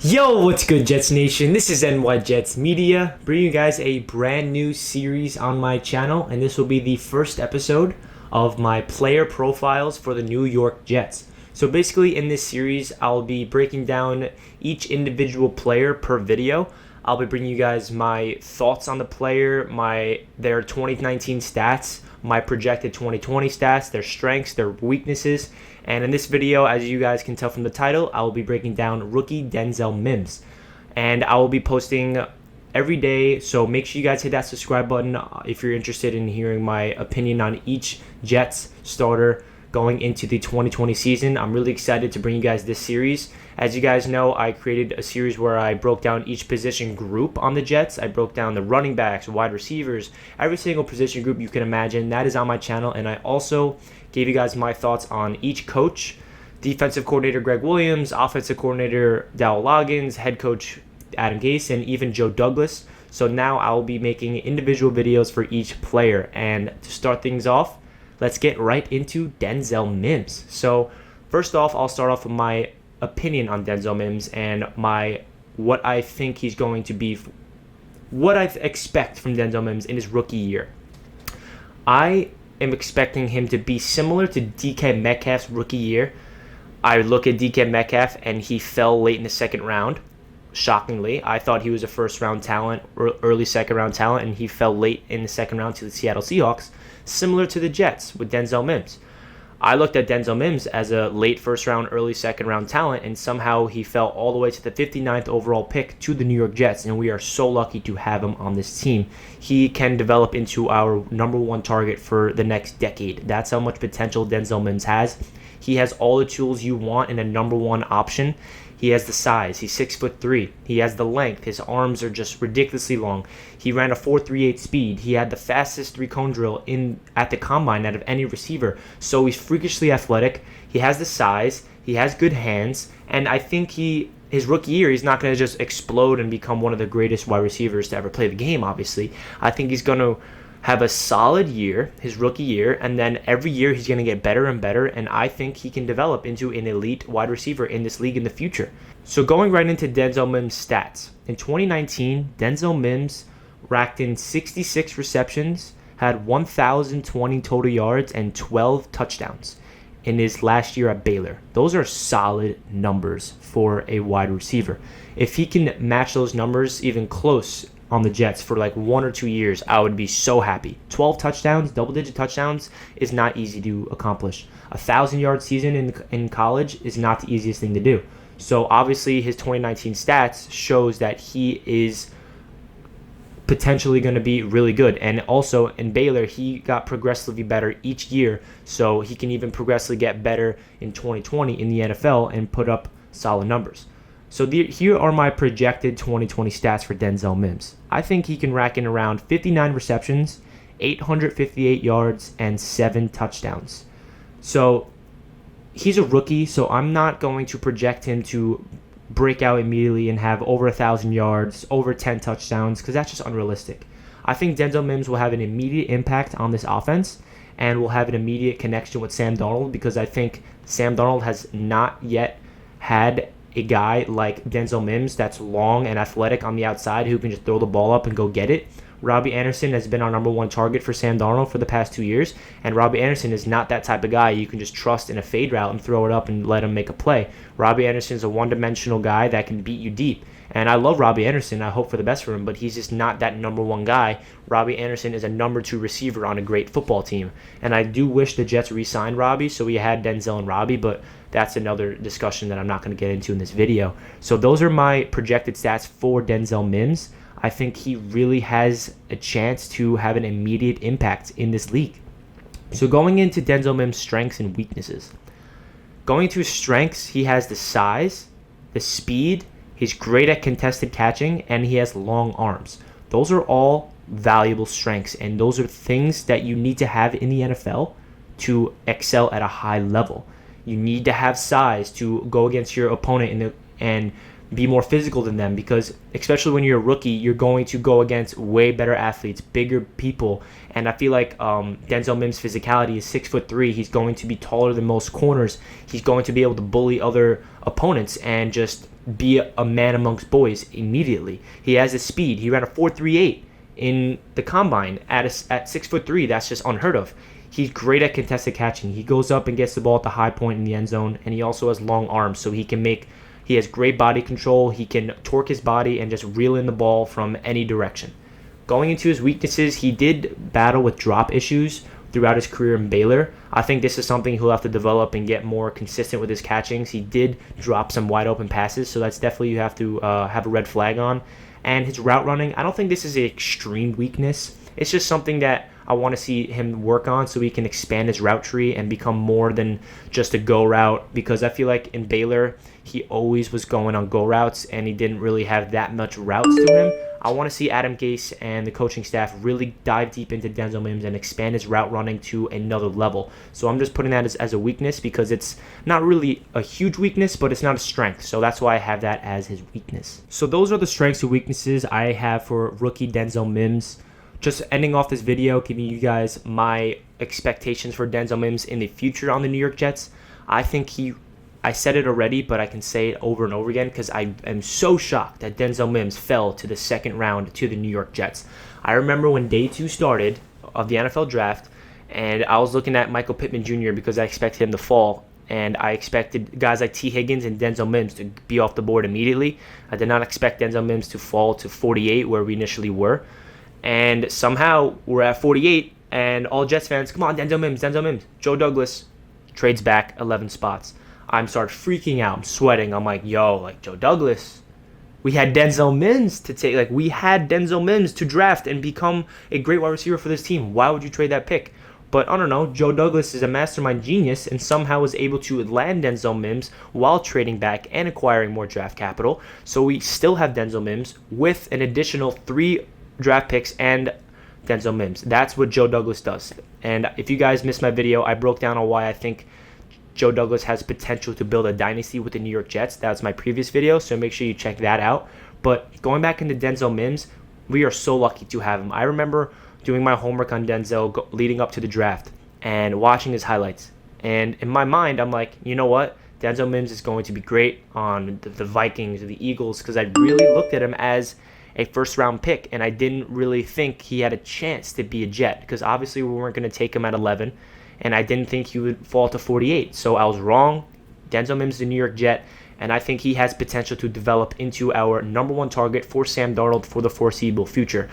Yo, what's good, Jets Nation? This is NY Jets Media, bringing you guys a brand new series on my channel, and this will be the first episode of my player profiles for the New York Jets. So basically, in this series, I'll be breaking down each individual player per video. I'll be bringing you guys my thoughts on the player, their 2019 stats, my projected 2020 stats, their strengths, their weaknesses. And in this video, as you guys can tell from the title, I will be breaking down rookie Denzel Mims. And I will be posting every day, so make sure you guys hit that subscribe button if you're interested in hearing my opinion on each Jets starter going into the 2020 season. I'm really excited to bring you guys this series. As you guys know, I created a series where I broke down each position group on the Jets. I broke down the running backs, wide receivers, every single position group you can imagine. That is on my channel, and I also gave you guys my thoughts on each coach: defensive coordinator Greg Williams, offensive coordinator Dowell Loggins, head coach Adam Gase, and even Joe Douglas. So now I'll be making individual videos for each player. And to start things off, let's get right into Denzel Mims. So first off, I'll start off with my opinion on Denzel Mims and what I think he's going to be, what I expect from Denzel Mims in his rookie year. I am expecting him to be similar to DK Metcalf's rookie year. I look at DK Metcalf and he fell late in the second round. Shockingly, I thought he was a first-round talent, or early second-round talent, and he fell late in the second round to the Seattle Seahawks, similar to the Jets with Denzel Mims. I looked at Denzel Mims as a late first-round, early second-round talent, and somehow he fell all the way to the 59th overall pick to the New York Jets, and we are so lucky to have him on this team. He can develop into our number one target for the next decade. That's how much potential Denzel Mims has. He has all the tools you want in a number one option. He has the size. He's 6'3". He has the length. His arms are just ridiculously long. He ran a 4.38 speed. He had the fastest three-cone drill at the combine out of any receiver. So he's freakishly athletic. He has the size. He has good hands. And I think his rookie year, he's not going to just explode and become one of the greatest wide receivers to ever play the game, obviously. I think he's going to have a solid year, his rookie year, and then every year he's going to get better and better, and I think he can develop into an elite wide receiver in this league in the future. So going right into Denzel Mims' stats. In 2019, Denzel Mims racked in 66 receptions, had 1,020 total yards, and 12 touchdowns in his last year at Baylor. Those are solid numbers for a wide receiver. If he can match those numbers even close on the Jets for like 1 or 2 years, I would be so happy. 12 touchdowns, double-digit touchdowns is not easy to accomplish. 1,000-yard season in college is not the easiest thing to do. So obviously his 2019 stats shows that he is potentially going to be really good. And also in Baylor, he got progressively better each year, so he can even progressively get better in 2020 in the NFL and put up solid numbers. So here are my projected 2020 stats for Denzel Mims. I think he can rack in around 59 receptions, 858 yards, and 7 touchdowns. So he's a rookie, so I'm not going to project him to break out immediately and have over 1,000 yards, over 10 touchdowns, because that's just unrealistic. I think Denzel Mims will have an immediate impact on this offense and will have an immediate connection with Sam Darnold, because I think Sam Darnold has not yet had a guy like Denzel Mims that's long and athletic on the outside who can just throw the ball up and go get it. Robbie Anderson has been our number one target for Sam Darnold for the past 2 years, and Robbie Anderson is not that type of guy you can just trust in a fade route and throw it up and let him make a play. Robbie Anderson is a one-dimensional guy that can beat you deep, and I love Robbie Anderson. I hope for the best for him, but he's just not that number one guy. Robbie Anderson is a number two receiver on a great football team, and I do wish the Jets re-signed Robbie so we had Denzel and Robbie, but that's another discussion that I'm not going to get into in this video. So those are my projected stats for Denzel Mims. I think he really has a chance to have an immediate impact in this league. So going into Denzel Mims' strengths and weaknesses. Going to his strengths, he has the size, the speed, he's great at contested catching, and he has long arms. Those are all valuable strengths, and those are things that you need to have in the NFL to excel at a high level. You need to have size to go against your opponent and be more physical than them, because especially when you're a rookie, you're going to go against way better athletes, bigger people. And I feel like Denzel Mims' physicality is 6'3". He's going to be taller than most corners. He's going to be able to bully other opponents and just be a man amongst boys immediately. He has the speed. He ran a 4.38 in the combine at 6'3". That's just unheard of. He's great at contested catching. He goes up and gets the ball at the high point in the end zone, and he also has long arms, so he has great body control. He can torque his body and just reel in the ball from any direction. Going into his weaknesses, he did battle with drop issues throughout his career in Baylor. I think this is something he'll have to develop and get more consistent with his catchings. He did drop some wide open passes, so that's definitely you have to have a red flag on. And his route running, I don't think this is an extreme weakness. It's just something that I want to see him work on so he can expand his route tree and become more than just a go route, because I feel like in Baylor, he always was going on go routes and he didn't really have that much routes to him. I want to see Adam Gase and the coaching staff really dive deep into Denzel Mims and expand his route running to another level. So I'm just putting that as a weakness because it's not really a huge weakness, but it's not a strength. So that's why I have that as his weakness. So those are the strengths and weaknesses I have for rookie Denzel Mims. Just ending off this video, giving you guys my expectations for Denzel Mims in the future on the New York Jets. I said it already, but I can say it over and over again because I am so shocked that Denzel Mims fell to the second round to the New York Jets. I remember when day 2 started of the NFL draft, and I was looking at Michael Pittman Jr. because I expected him to fall, and I expected guys like T. Higgins and Denzel Mims to be off the board immediately. I did not expect Denzel Mims to fall to 48 where we initially were. And somehow we're at 48, and all Jets fans, come on, Denzel Mims. Joe Douglas trades back 11 spots. I'm start freaking out. I'm sweating. I'm like, Joe Douglas. We had Denzel Mims to take. We had Denzel Mims to draft and become a great wide receiver for this team. Why would you trade that pick? But I don't know. Joe Douglas is a mastermind genius and somehow was able to land Denzel Mims while trading back and acquiring more draft capital. So we still have Denzel Mims with an additional 3 draft picks and Denzel Mims. That's what Joe Douglas does. And if you guys missed my video, I broke down on why I think Joe Douglas has potential to build a dynasty with the New York Jets. That's my previous video, so make sure you check that out. But going back into Denzel Mims, we are so lucky to have him. I remember doing my homework on Denzel leading up to the draft and watching his highlights. And in my mind, I'm like, you know what? Denzel Mims is going to be great on the Vikings or the Eagles because I really looked at him as a first-round pick, and I didn't really think he had a chance to be a Jet because obviously we weren't going to take him at 11, and I didn't think he would fall to 48. So I was wrong. Denzel Mims is a New York Jet, and I think he has potential to develop into our number 1 target for Sam Darnold for the foreseeable future.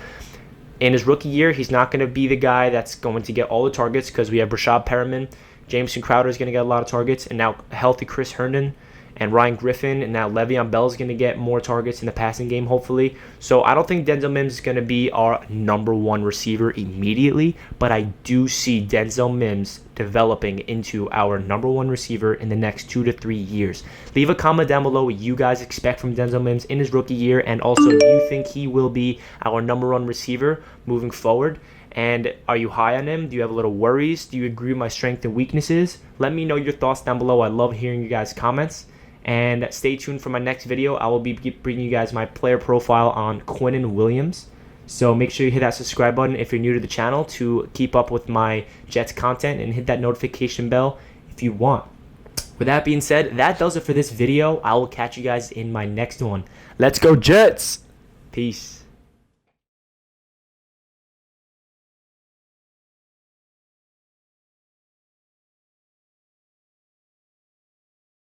In his rookie year, he's not going to be the guy that's going to get all the targets because we have Rashad Perriman, Jameson Crowder is going to get a lot of targets, and now healthy Chris Herndon and Ryan Griffin, and now Le'Veon Bell is going to get more targets in the passing game, hopefully. So I don't think Denzel Mims is going to be our number 1 receiver immediately, but I do see Denzel Mims developing into our number 1 receiver in the next 2 to 3 years. Leave a comment down below what you guys expect from Denzel Mims in his rookie year, and also do you think he will be our number 1 receiver moving forward? And are you high on him? Do you have a little worries? Do you agree with my strengths and weaknesses? Let me know your thoughts down below. I love hearing you guys' comments. And stay tuned for my next video. I will be bringing you guys my player profile on Quinnen Williams. So make sure you hit that subscribe button if you're new to the channel to keep up with my Jets content, and hit that notification bell if you want. With that being said, that does it for this video. I will catch you guys in my next one. Let's go Jets! Peace.